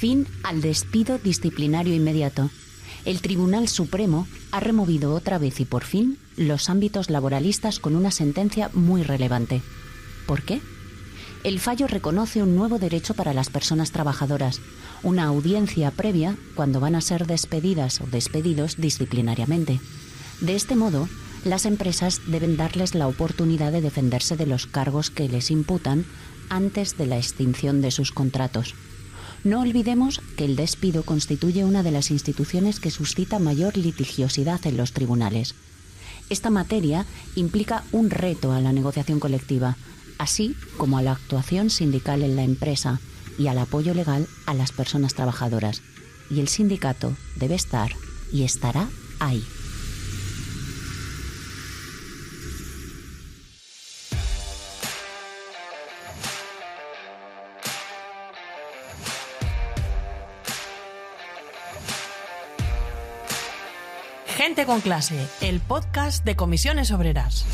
Fin al despido disciplinario inmediato. El Tribunal Supremo ha removido otra vez y por fin los ámbitos laboralistas con una sentencia muy relevante. ¿Por qué? El fallo reconoce un nuevo derecho para las personas trabajadoras, una audiencia previa cuando van a ser despedidas o despedidos disciplinariamente. De este modo, las empresas deben darles la oportunidad de defenderse de los cargos que les imputan antes de la extinción de sus contratos. No olvidemos que el despido constituye una de las instituciones que suscita mayor litigiosidad en los tribunales. Esta materia implica un reto a la negociación colectiva, así como a la actuación sindical en la empresa y al apoyo legal a las personas trabajadoras. Y el sindicato debe estar y estará ahí. Gente con Clase, el podcast de Comisiones Obreras.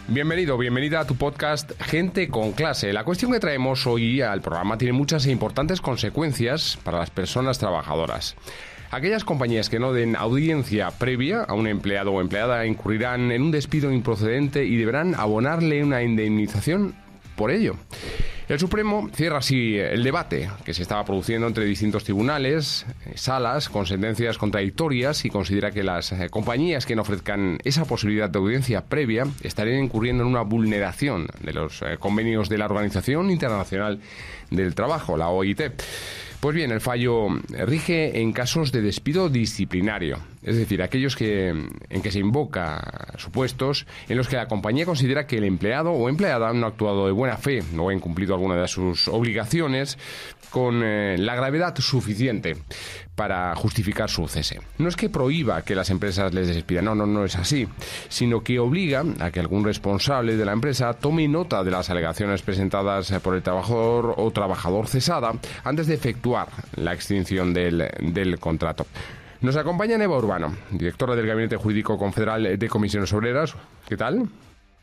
Bienvenido, bienvenida a tu podcast Gente con Clase. La cuestión que traemos hoy al programa tiene muchas e importantes consecuencias para las personas trabajadoras. Aquellas compañías que no den audiencia previa a un empleado o empleada incurrirán en un despido improcedente y deberán abonarle una indemnización por ello. El Supremo cierra así el debate que se estaba produciendo entre distintos tribunales, salas, con sentencias contradictorias, y considera que las compañías que no ofrezcan esa posibilidad de audiencia previa estarían incurriendo en una vulneración de los convenios de la Organización Internacional del Trabajo, la OIT. Pues bien, el fallo rige en casos de despido disciplinario, es decir, aquellos en que se invoca supuestos en los que la compañía considera que el empleado o empleada no ha actuado de buena fe, no ha incumplido alguna de sus obligaciones con la gravedad suficiente para justificar su cese. No es que prohíba que las empresas les despidan, no es así, sino que obliga a que algún responsable de la empresa tome nota de las alegaciones presentadas por el trabajador o trabajador cesada antes de efectuar la extinción del contrato. Nos acompaña Eva Urbano, directora del Gabinete Jurídico Confederal de Comisiones Obreras. ¿Qué tal?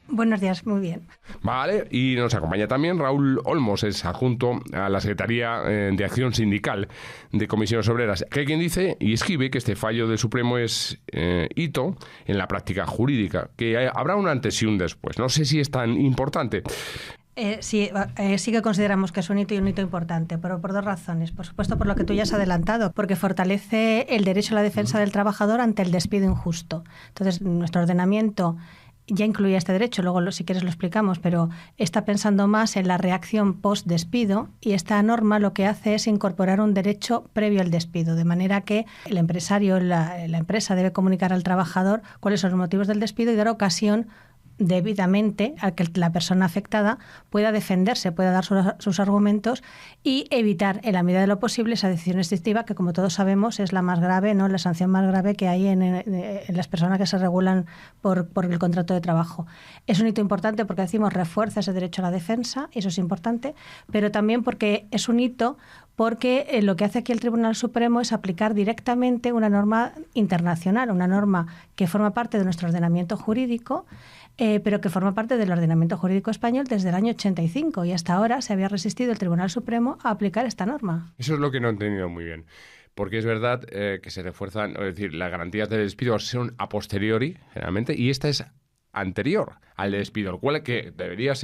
Buenos días, muy bien. Vale, y nos acompaña también Raúl Olmos, es adjunto a la Secretaría de Acción Sindical de Comisiones Obreras, que hay quien dice y escribe que este fallo del Supremo es hito en la práctica jurídica, que habrá un antes y un después. No sé si es tan importante. Sí que consideramos que es un hito y un hito importante, pero por dos razones. Por supuesto, por lo que tú ya has adelantado, porque fortalece el derecho a la defensa del trabajador ante el despido injusto. Entonces, nuestro ordenamiento ya incluía este derecho, luego si quieres lo explicamos, pero está pensando más en la reacción post-despido, y esta norma lo que hace es incorporar un derecho previo al despido, de manera que el empresario, la empresa debe comunicar al trabajador cuáles son los motivos del despido y dar ocasión debidamente a que la persona afectada pueda defenderse, pueda dar sus argumentos y evitar en la medida de lo posible esa decisión extintiva, que como todos sabemos es la más grave, ¿no?, la sanción más grave que hay en las personas que se regulan por el contrato de trabajo. Es un hito importante porque decimos refuerza ese derecho a la defensa, y eso es importante, pero también porque es un hito porque lo que hace aquí el Tribunal Supremo es aplicar directamente una norma internacional, una norma que forma parte de nuestro ordenamiento jurídico, pero que forma parte del ordenamiento jurídico español desde el año 85, y hasta ahora se había resistido el Tribunal Supremo a aplicar esta norma. Eso es lo que no he entendido muy bien, porque es verdad que se refuerzan, es decir, las garantías del despido son a posteriori, generalmente, y esta es anterior al despido, lo cual que debería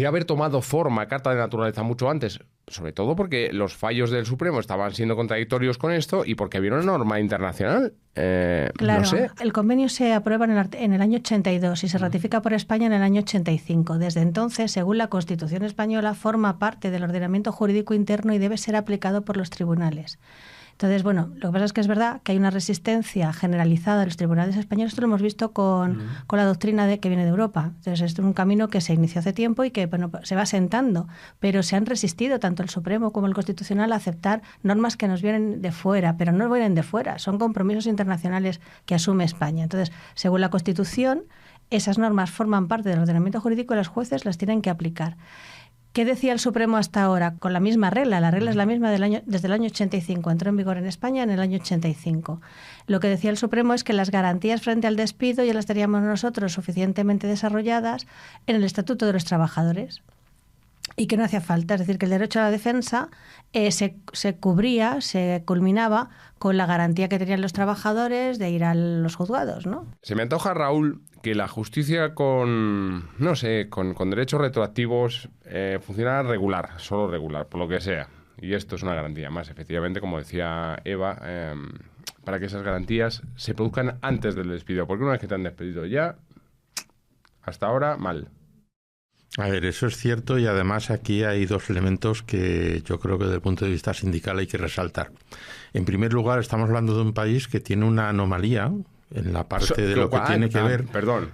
haber tomado forma, carta de naturaleza, mucho antes, sobre todo porque los fallos del Supremo estaban siendo contradictorios con esto y porque había una norma internacional. Claro, no sé. El convenio se aprueba en el año 82 y se ratifica por España en el año 85. Desde entonces, según la Constitución española, forma parte del ordenamiento jurídico interno y debe ser aplicado por los tribunales. Entonces, bueno, lo que pasa es que es verdad que hay una resistencia generalizada de los tribunales españoles. Esto lo hemos visto con la doctrina que viene de Europa. Entonces, esto es un camino que se inició hace tiempo y que se va sentando, pero se han resistido tanto el Supremo como el Constitucional a aceptar normas que nos vienen de fuera, pero no vienen de fuera, son compromisos internacionales que asume España. Entonces, según la Constitución, esas normas forman parte del ordenamiento jurídico y los jueces las tienen que aplicar. ¿Qué decía el Supremo hasta ahora? Con la misma regla. La regla es la misma desde el año 85. Entró en vigor en España en el año 85. Lo que decía el Supremo es que las garantías frente al despido ya las teníamos nosotros suficientemente desarrolladas en el Estatuto de los Trabajadores. y que no hacía falta. Es decir, que el derecho a la defensa se cubría, se culminaba con la garantía que tenían los trabajadores de ir a los juzgados, ¿no? Se me antoja, Raúl, que la justicia con derechos retroactivos funciona regular, solo regular, por lo que sea. Y esto es una garantía más, efectivamente, como decía Eva, para que esas garantías se produzcan antes del despido. Porque una vez que te han despedido ya, hasta ahora, mal. A ver, eso es cierto, y además aquí hay dos elementos que yo creo que desde el punto de vista sindical hay que resaltar. En primer lugar, estamos hablando de un país que tiene una anomalía en la parte de lo que tiene que ver... Perdón,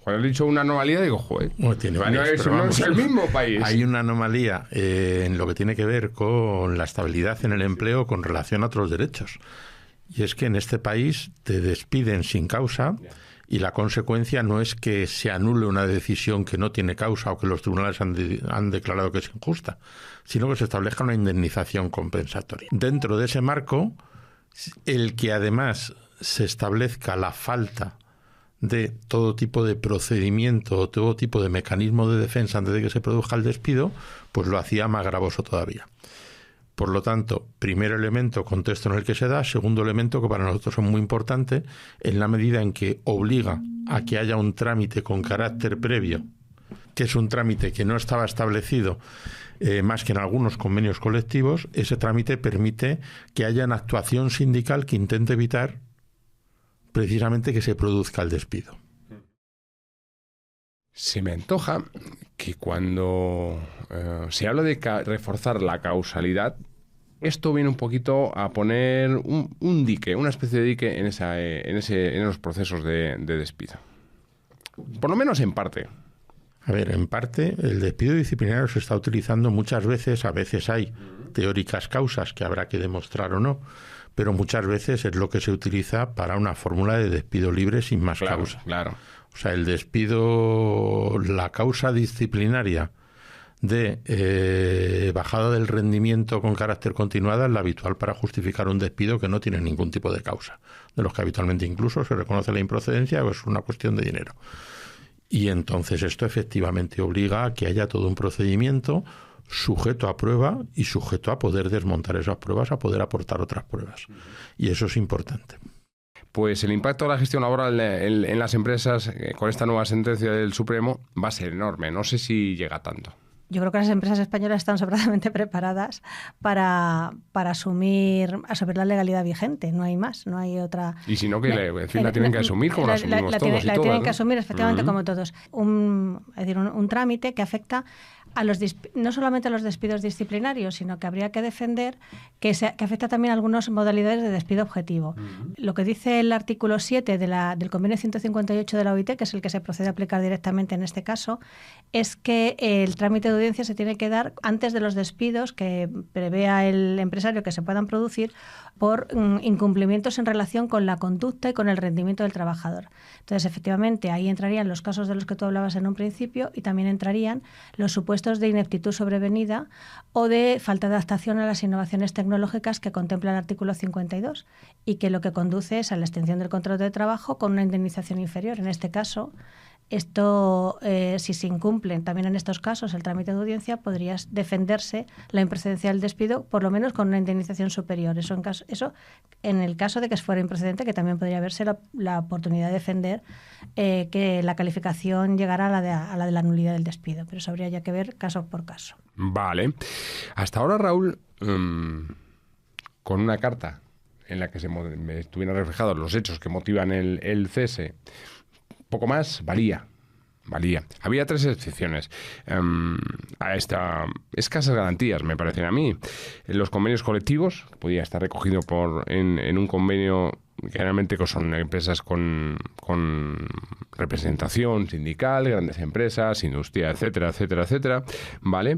cuando he dicho una anomalía digo, joder, bueno, tiene varias, no es el mismo país. Hay una anomalía en lo que tiene que ver con la estabilidad en el empleo con relación a otros derechos. Y es que en este país te despiden sin causa... Y la consecuencia no es que se anule una decisión que no tiene causa o que los tribunales han declarado que es injusta, sino que se establezca una indemnización compensatoria. Dentro de ese marco, el que además se establezca la falta de todo tipo de procedimiento o todo tipo de mecanismo de defensa antes de que se produzca el despido, pues lo hacía más gravoso todavía. Por lo tanto, primer elemento, contexto en el que se da. Segundo elemento, que para nosotros es muy importante, en la medida en que obliga a que haya un trámite con carácter previo, que es un trámite que no estaba establecido más que en algunos convenios colectivos. Ese trámite permite que haya una actuación sindical que intente evitar precisamente que se produzca el despido. Se me antoja que cuando se habla de reforzar la causalidad, esto viene un poquito a poner un dique, una especie de dique en los procesos de despido. Por lo menos en parte. A ver, en parte el despido disciplinario se está utilizando muchas veces, a veces hay teóricas causas que habrá que demostrar o no, pero muchas veces es lo que se utiliza para una fórmula de despido libre sin más causa. Claro. O sea, el despido, la causa disciplinaria de bajada del rendimiento con carácter continuada es la habitual para justificar un despido que no tiene ningún tipo de causa, de los que habitualmente incluso se reconoce la improcedencia o es una cuestión de dinero. Y entonces esto efectivamente obliga a que haya todo un procedimiento sujeto a prueba y sujeto a poder desmontar esas pruebas, a poder aportar otras pruebas. Y eso es importante. Pues el impacto de la gestión laboral en las empresas con esta nueva sentencia del Supremo va a ser enorme. No sé si llega tanto. Yo creo que las empresas españolas están sobradamente preparadas para asumir la legalidad vigente. No hay más, no hay otra. Y si no, que la tienen que asumir como la asumimos todos y todas. La tienen que asumir efectivamente como todos. Un trámite que afecta no solamente a los despidos disciplinarios, sino que habría que defender que afecta también a algunas modalidades de despido objetivo. Lo que dice el artículo 7 del convenio 158 de la OIT, que es el que se procede a aplicar directamente en este caso, es que el trámite de audiencia se tiene que dar antes de los despidos que prevea el empresario que se puedan producir por incumplimientos en relación con la conducta y con el rendimiento del trabajador. Entonces, efectivamente, ahí entrarían los casos de los que tú hablabas en un principio y también entrarían los supuestos de ineptitud sobrevenida o de falta de adaptación a las innovaciones tecnológicas que contempla el artículo 52 y que lo que conduce es a la extensión del contrato de trabajo con una indemnización inferior. En este caso, esto, si se incumplen también en estos casos el trámite de audiencia, podría defenderse la improcedencia del despido, por lo menos con una indemnización superior. Eso en el caso de que fuera improcedente, que también podría haberse la oportunidad de defender que la calificación llegara a la de la nulidad del despido. Pero eso habría ya que ver caso por caso. Vale. Hasta ahora, Raúl, con una carta en la que estuvieran reflejados los hechos que motivan el cese, poco más, valía. Había 3 excepciones a esta escasas garantías, me parecen a mí. En los convenios colectivos, que podía estar recogido en un convenio, generalmente son empresas con representación sindical, grandes empresas, industria, etcétera, etcétera, etcétera, ¿vale?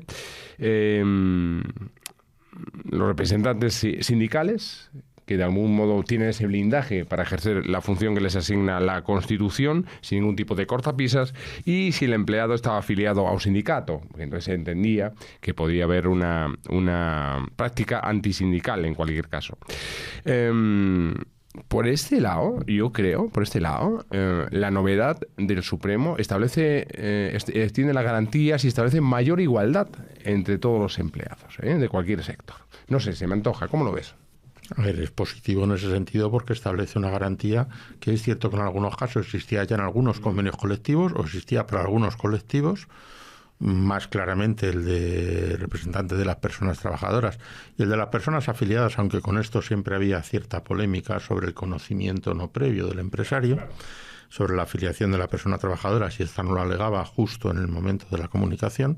Los representantes sindicales, que de algún modo tienen ese blindaje para ejercer la función que les asigna la Constitución, sin ningún tipo de cortapisas, y si el empleado estaba afiliado a un sindicato, entonces se entendía que podía haber una práctica antisindical en cualquier caso. por este lado, yo creo, la novedad del Supremo extiende las garantías y establece mayor igualdad entre todos los empleados, de cualquier sector. No sé, se me antoja. ¿Cómo lo ves? A ver, es positivo en ese sentido porque establece una garantía que es cierto que en algunos casos existía ya en algunos convenios colectivos o existía para algunos colectivos, más claramente el de representantes de las personas trabajadoras y el de las personas afiliadas, aunque con esto siempre había cierta polémica sobre el conocimiento no previo del empresario, sobre la afiliación de la persona trabajadora, si esta no lo alegaba justo en el momento de la comunicación,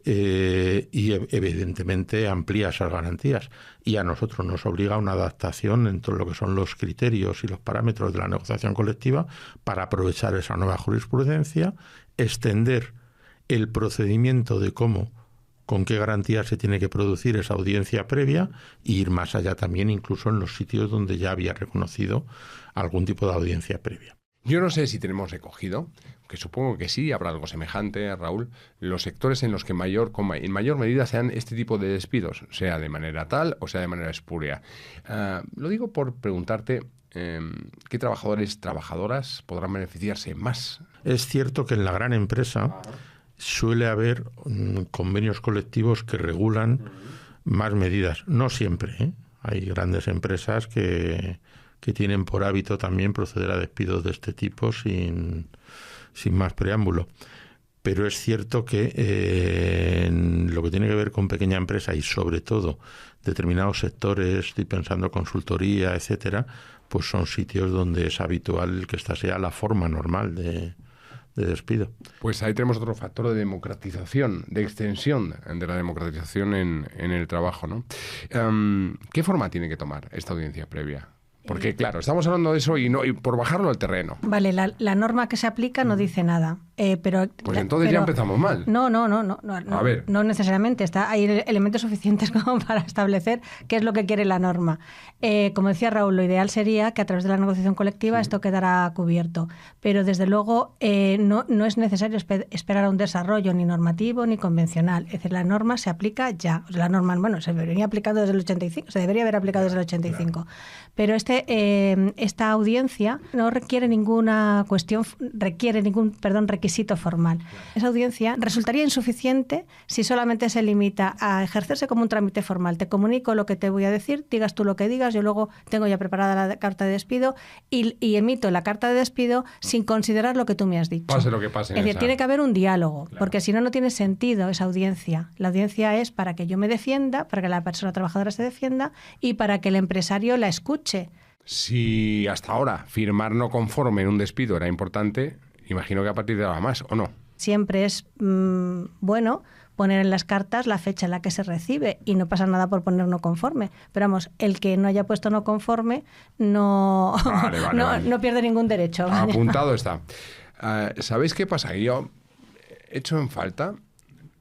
y evidentemente amplía esas garantías y a nosotros nos obliga a una adaptación en todo lo que son los criterios y los parámetros de la negociación colectiva para aprovechar esa nueva jurisprudencia, extender el procedimiento de con qué garantías se tiene que producir esa audiencia previa e ir más allá también incluso en los sitios donde ya había reconocido algún tipo de audiencia previa. Yo no sé si tenemos recogido, que supongo que sí, habrá algo semejante, Raúl, los sectores en los que en mayor medida se dan este tipo de despidos, sea de manera tal o sea de manera espúrea. Lo digo por preguntarte qué trabajadoras podrán beneficiarse más. Es cierto que en la gran empresa suele haber convenios colectivos que regulan más medidas. No siempre, ¿eh? Hay grandes empresas que tienen por hábito también proceder a despidos de este tipo sin más preámbulo. Pero es cierto que en lo que tiene que ver con pequeña empresa y sobre todo determinados sectores, estoy pensando consultoría, etcétera, pues son sitios donde es habitual que esta sea la forma normal de despido. Pues ahí tenemos otro factor de democratización, de extensión de la democratización en el trabajo, ¿no? ¿Qué forma tiene que tomar esta audiencia previa? Porque, claro, estamos hablando de eso y por bajarlo al terreno. Vale, la norma que se aplica no dice nada. Pues entonces ya empezamos mal. No. A ver. No necesariamente. Hay elementos suficientes como para establecer qué es lo que quiere la norma. Como decía Raúl, lo ideal sería que a través de la negociación colectiva esto quedara cubierto. Pero desde luego no es necesario esperar a un desarrollo ni normativo ni convencional. Es decir, la norma se aplica ya. La norma, se venía aplicando desde el 85, se debería haber aplicado desde el 85. Claro. Pero esta audiencia no requiere ningún requisito formal. Esa audiencia resultaría insuficiente si solamente se limita a ejercerse como un trámite formal. Te comunico lo que te voy a decir, digas tú lo que digas, yo luego tengo ya preparada la carta de despido y emito la carta de despido sin considerar lo que tú me has dicho. Pase lo que pase. Es decir, tiene que haber un diálogo, claro, porque si no tiene sentido esa audiencia. La audiencia es para que yo me defienda, para que la persona trabajadora se defienda y para que el empresario la escuche. Si hasta ahora firmar no conforme en un despido era importante, imagino que a partir de ahora más, ¿o no? Siempre es bueno poner en las cartas la fecha en la que se recibe y no pasa nada por poner no conforme. Pero vamos, el que no haya puesto no conforme no pierde ningún derecho. ¿Vale? Apuntado está. ¿Sabéis qué pasa? Yo he hecho en falta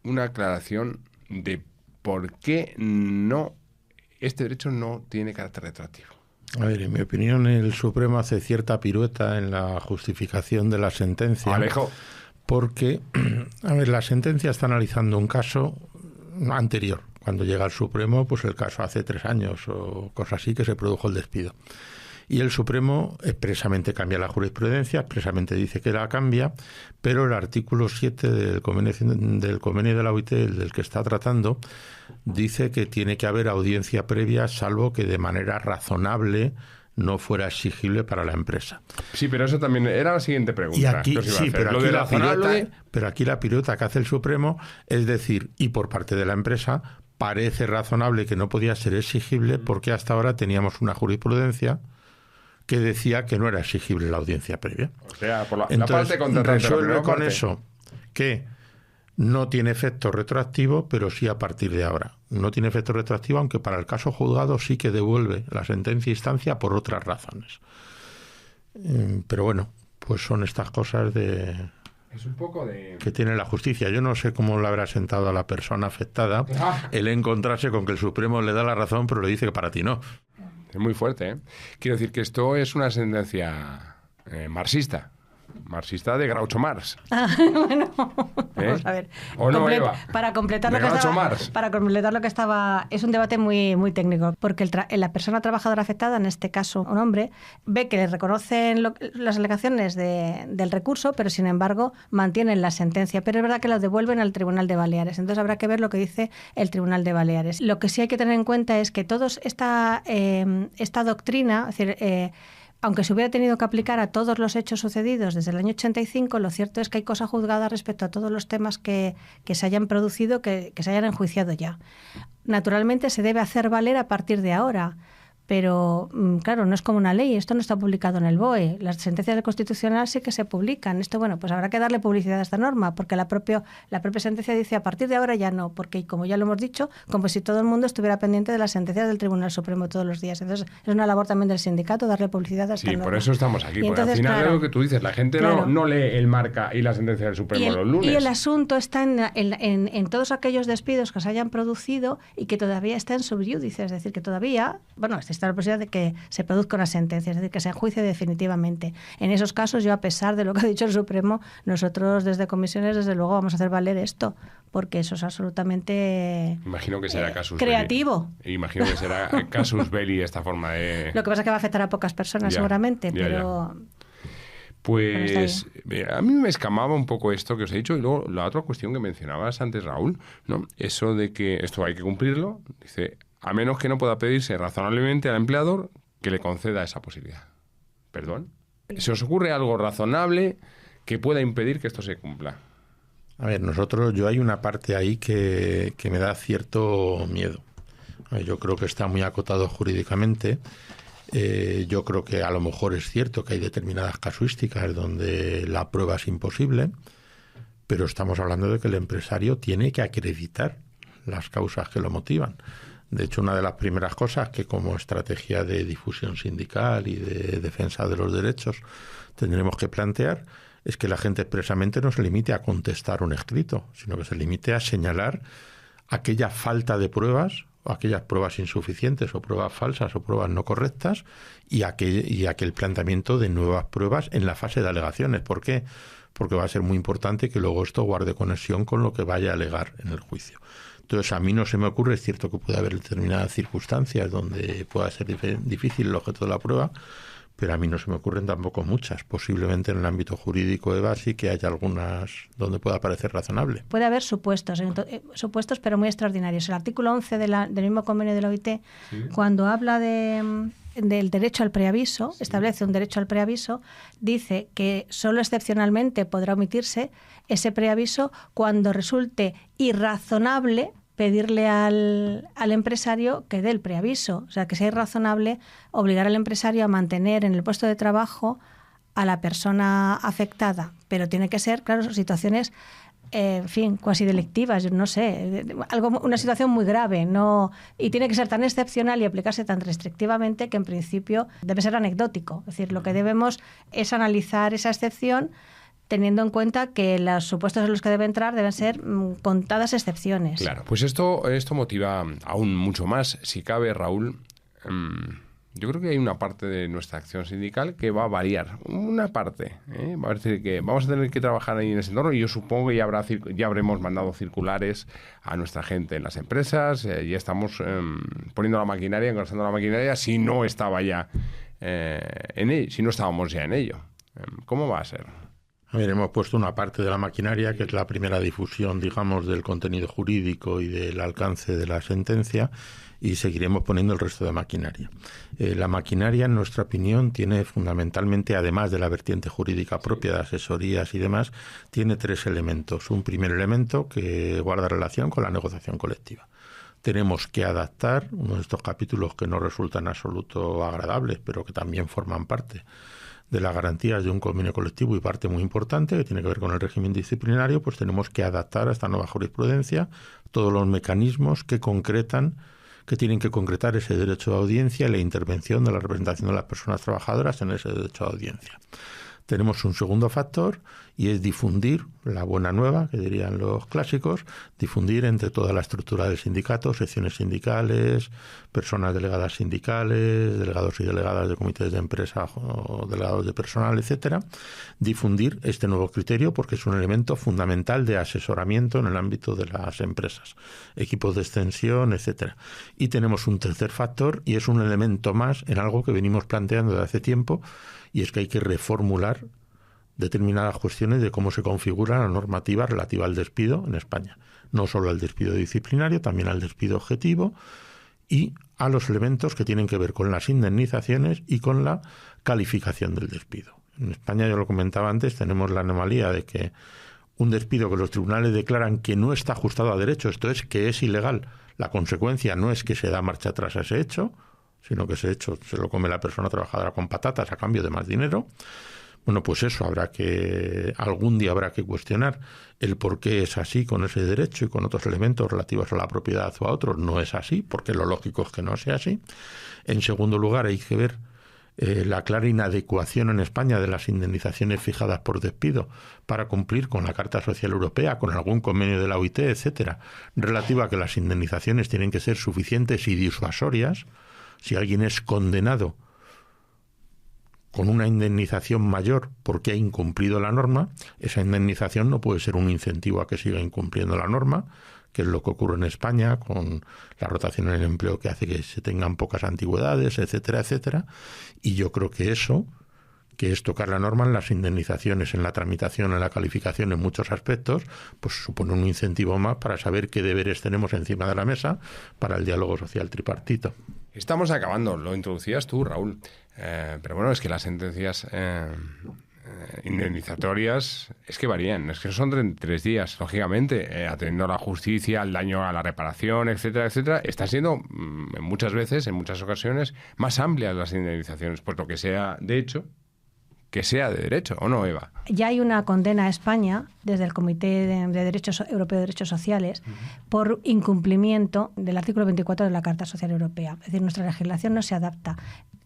una aclaración de por qué este derecho no tiene carácter retroactivo. A ver, en mi opinión, el Supremo hace cierta pirueta en la justificación de la sentencia. Alejo. Porque, a ver, la sentencia está analizando un caso anterior. Cuando llega al Supremo, pues el caso hace 3 años o cosas así que se produjo el despido. Y el Supremo expresamente cambia la jurisprudencia, expresamente dice que la cambia, pero el artículo 7 del convenio de la OIT, del que está tratando, dice que tiene que haber audiencia previa, salvo que de manera razonable no fuera exigible para la empresa. Sí, pero eso también era la siguiente pregunta. Y aquí, sí, pero aquí la pirueta que hace el Supremo es decir, y por parte de la empresa, parece razonable que no podía ser exigible porque hasta ahora teníamos una jurisprudencia que decía que no era exigible la audiencia previa. O sea, por la Entonces, parte contratante. Resuelve con eso que no tiene efecto retroactivo, pero sí a partir de ahora. No tiene efecto retroactivo, aunque para el caso juzgado sí que devuelve la sentencia a instancia por otras razones. Pero bueno, pues son estas cosas es un poco que tiene la justicia. Yo no sé cómo le habrá sentado a la persona afectada el encontrarse con que el Supremo le da la razón, pero le dice que para ti no. Es muy fuerte, ¿eh? Quiero decir que esto es una sentencia marxista. Marxista de Groucho Marx. Bueno, vamos a ver. ¿O no, Eva? Para completar De lo que Groucho estaba, Marx. para completar lo que estaba, es un debate muy, muy técnico, porque la persona trabajadora afectada, en este caso un hombre, ve que le reconocen las alegaciones del recurso, pero sin embargo mantienen la sentencia. Pero es verdad que lo devuelven al Tribunal de Baleares. Entonces habrá que ver lo que dice el Tribunal de Baleares. Lo que sí hay que tener en cuenta es que esta doctrina, es decir, aunque se hubiera tenido que aplicar a todos los hechos sucedidos desde el año 85, lo cierto es que hay cosa juzgada respecto a todos los temas que se hayan producido, que se hayan enjuiciado ya. Naturalmente se debe hacer valer a partir de ahora, pero claro, no es como una ley, esto no está publicado en el BOE. Las sentencias del Constitucional sí que se publican. Esto, bueno, pues habrá que darle publicidad a esta norma, porque la propia sentencia dice a partir de ahora ya no, porque como ya lo hemos dicho, como si todo el mundo estuviera pendiente de las sentencias del Tribunal Supremo todos los días. Entonces es una labor también del sindicato darle publicidad a esta norma. Sí, por eso estamos aquí, Y porque entonces, al final claro, es lo que tú dices, la gente no lee el marca y la sentencia del Supremo los lunes. Y el asunto está en todos aquellos despidos que se hayan producido y que todavía está en sub iudice, es decir, que todavía, bueno, está la posibilidad de que se produzca una sentencia, es decir, que se enjuicie definitivamente. En esos casos, yo, a pesar de lo que ha dicho el Supremo, nosotros desde comisiones, desde luego, vamos a hacer valer esto, porque eso es absolutamente Imagino que será casus creativo. belli. Imagino que será casus belli esta forma de... Lo que pasa es que va a afectar a pocas personas, Ya, seguramente, ya, pero... Pues a mí me escamaba un poco esto que os he dicho, y luego la otra cuestión que mencionabas antes, Raúl, ¿no? Eso de que esto hay que cumplirlo, dice, a menos que no pueda pedirse razonablemente al empleador que le conceda esa posibilidad. ¿Perdón? ¿Se os ocurre algo razonable que pueda impedir que esto se cumpla? A ver, yo hay una parte ahí que me da cierto miedo. Yo creo que está muy acotado jurídicamente. Yo creo que a lo mejor es cierto que hay determinadas casuísticas donde la prueba es imposible, pero estamos hablando de que el empresario tiene que acreditar las causas que lo motivan. De hecho, una de las primeras cosas que como estrategia de difusión sindical y de defensa de los derechos tendremos que plantear es que la gente expresamente no se limite a contestar un escrito, sino que se limite a señalar aquella falta de pruebas o aquellas pruebas insuficientes o pruebas falsas o pruebas no correctas y aquel planteamiento de nuevas pruebas en la fase de alegaciones. ¿Por qué? Porque va a ser muy importante que luego esto guarde conexión con lo que vaya a alegar en el juicio. Entonces, a mí no se me ocurre, es cierto que puede haber determinadas circunstancias donde pueda ser difícil el objeto de la prueba, pero a mí no se me ocurren tampoco muchas. Posiblemente en el ámbito jurídico, Eva, sí que haya algunas donde pueda parecer razonable. Puede haber supuestos, pero muy extraordinarios. El artículo 11 del mismo convenio de la OIT, ¿sí?, cuando habla del derecho al preaviso, ¿sí?, establece un derecho al preaviso, dice que solo excepcionalmente podrá omitirse ese preaviso cuando resulte irrazonable pedirle al empresario que dé el preaviso. O sea, que sea irrazonable obligar al empresario a mantener en el puesto de trabajo a la persona afectada. Pero tiene que ser, claro, situaciones, en fin, cuasi delictivas, no sé, una situación muy grave, no, y tiene que ser tan excepcional y aplicarse tan restrictivamente que en principio debe ser anecdótico. Es decir, lo que debemos es analizar esa excepción teniendo en cuenta que los supuestos en los que debe entrar deben ser contadas excepciones. Claro, pues esto motiva aún mucho más, si cabe, Raúl. Yo creo que hay una parte de nuestra acción sindical que va a variar. Una parte, va a decir que vamos a tener que trabajar ahí en ese entorno y yo supongo que ya habremos mandado circulares a nuestra gente en las empresas, ya estamos poniendo la maquinaria, engrosando la maquinaria, si no estaba ya si no estábamos ya en ello. ¿Cómo va a ser? A ver, hemos puesto una parte de la maquinaria, que es la primera difusión, digamos, del contenido jurídico y del alcance de la sentencia, y seguiremos poniendo el resto de maquinaria. La maquinaria, en nuestra opinión, tiene fundamentalmente, además de la vertiente jurídica propia de asesorías y demás, tiene tres elementos. Un primer elemento que guarda relación con la negociación colectiva. Tenemos que adaptar uno de estos capítulos que no resultan en absoluto agradables, pero que también forman parte de las garantías de un convenio colectivo y parte muy importante que tiene que ver con el régimen disciplinario, pues tenemos que adaptar a esta nueva jurisprudencia todos los mecanismos que tienen que concretar ese derecho de audiencia y la intervención de la representación de las personas trabajadoras en ese derecho de audiencia. tenemos un segundo factor y es difundir la buena nueva, que dirían los clásicos, difundir entre toda la estructura del sindicato, secciones sindicales, personas delegadas sindicales, delegados y delegadas de comités de empresa o delegados de personal, etcétera, difundir este nuevo criterio porque es un elemento fundamental de asesoramiento en el ámbito de las empresas, equipos de extensión, etcétera. Y tenemos un tercer factor y es un elemento más en algo que venimos planteando desde hace tiempo, y es que hay que reformular determinadas cuestiones de cómo se configura la normativa relativa al despido en España. No solo al despido disciplinario, también al despido objetivo y a los elementos que tienen que ver con las indemnizaciones y con la calificación del despido. En España, yo lo comentaba antes, tenemos la anomalía de que un despido que los tribunales declaran que no está ajustado a derecho, esto es, que es ilegal. La consecuencia no es que se da marcha atrás a ese hecho, sino que ese hecho se lo come la persona trabajadora con patatas a cambio de más dinero. Bueno, pues eso algún día habrá que cuestionar el por qué es así con ese derecho y con otros elementos relativos a la propiedad o a otros. No es así, porque lo lógico es que no sea así. En segundo lugar, hay que ver la clara inadecuación en España de las indemnizaciones fijadas por despido para cumplir con la Carta Social Europea, con algún convenio de la OIT, etcétera, relativa a que las indemnizaciones tienen que ser suficientes y disuasorias. Si alguien es condenado con una indemnización mayor porque ha incumplido la norma, esa indemnización no puede ser un incentivo a que siga incumpliendo la norma, que es lo que ocurre en España con la rotación en el empleo que hace que se tengan pocas antigüedades, etcétera, etcétera. Y yo creo que eso, que es tocar la norma en las indemnizaciones, en la tramitación, en la calificación, en muchos aspectos, pues supone un incentivo más para saber qué deberes tenemos encima de la mesa para el diálogo social tripartito. Estamos acabando, lo introducías tú, Raúl. Pero bueno, es que las sentencias indemnizatorias es que varían, es que son 33 días, lógicamente, atendiendo a la justicia, al daño a la reparación, etcétera, etcétera. Está siendo muchas veces, en muchas ocasiones, más amplias las indemnizaciones, pues lo que sea de hecho, que sea de derecho, ¿o no, Eva? Ya hay una condena a España desde el Comité de Derechos Europeo de Derechos Sociales por incumplimiento del artículo 24 de la Carta Social Europea. Es decir, nuestra legislación no se adapta.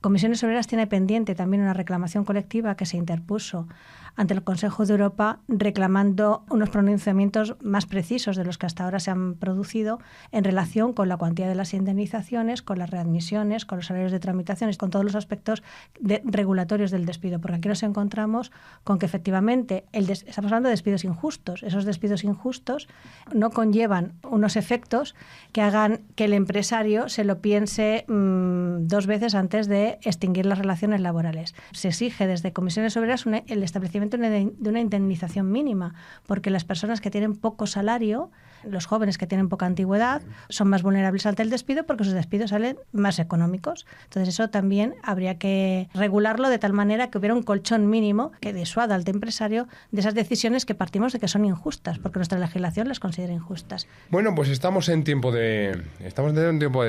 Comisiones Obreras tiene pendiente también una reclamación colectiva que se interpuso ante el Consejo de Europa reclamando unos pronunciamientos más precisos de los que hasta ahora se han producido en relación con la cuantía de las indemnizaciones, con las readmisiones, con los salarios de tramitaciones, con todos los aspectos regulatorios del despido. Porque aquí nos encontramos con que efectivamente estamos hablando de despidos injustos. Esos despidos injustos no conllevan unos efectos que hagan que el empresario se lo piense dos veces antes de extinguir las relaciones laborales. Se exige desde Comisiones Obreras el establecimiento de una indemnización mínima, porque las personas que tienen poco salario, los jóvenes que tienen poca antigüedad, son más vulnerables ante el despido porque sus despidos salen más económicos. Entonces eso también habría que regularlo de tal manera que hubiera un colchón mínimo que disuada al empresario de esas decisiones que partimos de que son injustas, porque nuestra legislación las considera injustas. Bueno, pues estamos en tiempo de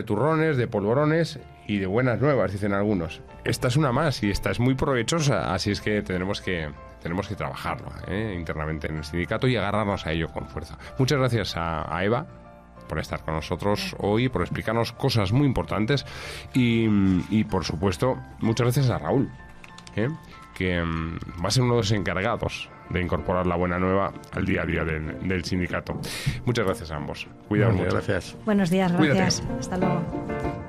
turrones, de polvorones y de buenas nuevas, dicen algunos. Esta es una más y esta es muy provechosa, así es que tenemos que trabajarlo internamente en el sindicato y agarrarnos a ello con fuerza. Muchas gracias a Eva por estar con nosotros hoy, por explicarnos cosas muy importantes y por supuesto, muchas gracias a Raúl, que va a ser uno de los encargados de incorporar la buena nueva al día a día del sindicato. Muchas gracias a ambos. Cuidaos mucho. Gracias. Buenos días, gracias. Cuídate. Hasta luego.